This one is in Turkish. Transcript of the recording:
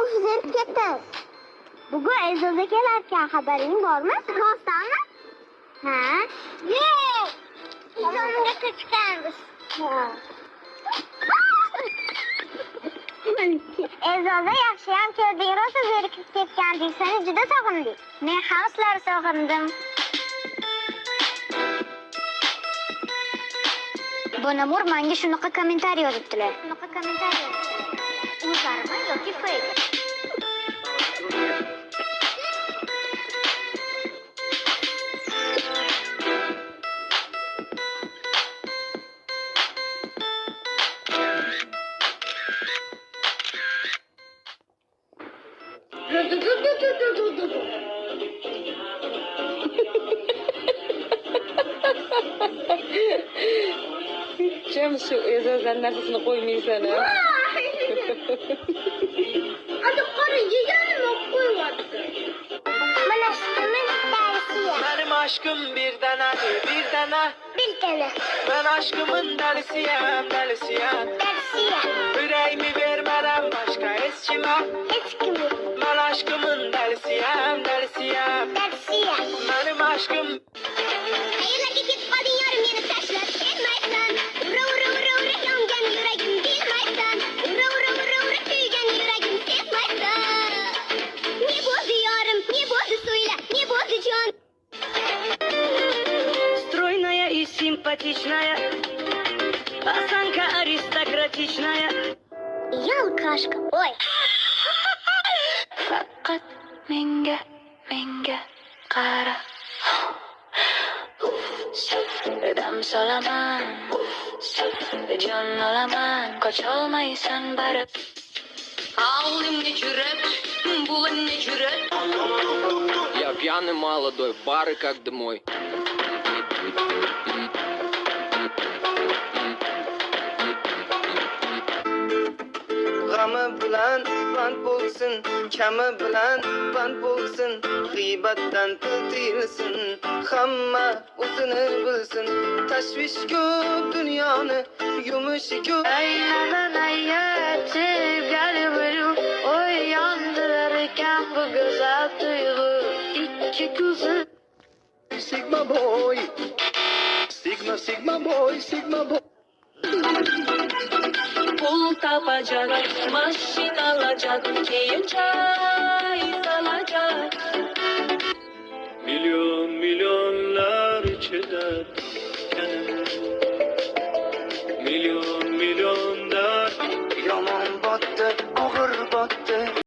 Zerib ketdi. Bugun E'zoz kelarkan, xabaring bormi? Rostdanmi? Ha? Yo'q. Sonunda chiqamiz. E'zoza yaxshiyam kelding, rosa zerikib ketganding. Seni juda sog'indik. Men ham sizlarni sog'indim. Bonamur menga shunaqa kommentariy yozibdilar. O'zlarimi yoki fake? Cem şu E'zozdan nafasini qo'ymaysan ha. Hadi qara yeganini qo'yyapti. Mana shuni darsiya. Benim aşkım bir dana. Bir tane. Ben aşkımın delisiyim. Darsiya. Yüreğimi vermeden başka eşime. Hech kimi. Ben aşkımın delisiyim. Darsiya. Benim aşkım. Qayerlarga ketib qolding yarim meni tashlab ketmaysan. Ura yongan yuragim bilmaysan. Ura kuygan yuragim sezmaysan. Ne bo'ldi yorim, ne bo'ldi so'yla, ne bo'ldi jon. Стройная и симпатичная, осанка аристократичная. Yalqashqa. Oy. Faqat menga qara. Dam solaman, jon olaman, qocholmaysan barib. Alnim ne cüret, bulin ne cüret. Я пьяный молодой, бары как домой. G'ami bilan band bo'lsin, kami bilan band bo'lsin, g'iybatdan til tiyilsin, hamma o'zini bilsin. Tashvish ko'p dunyoni, yumushi ko'p. Aynadan ayat sevgali bulu, oy yandılar ekan bu güzel duygu. İki kuzu. Sigma boy, sigma boy. Pul tapacak, maşin alacak, keyif çay salacak.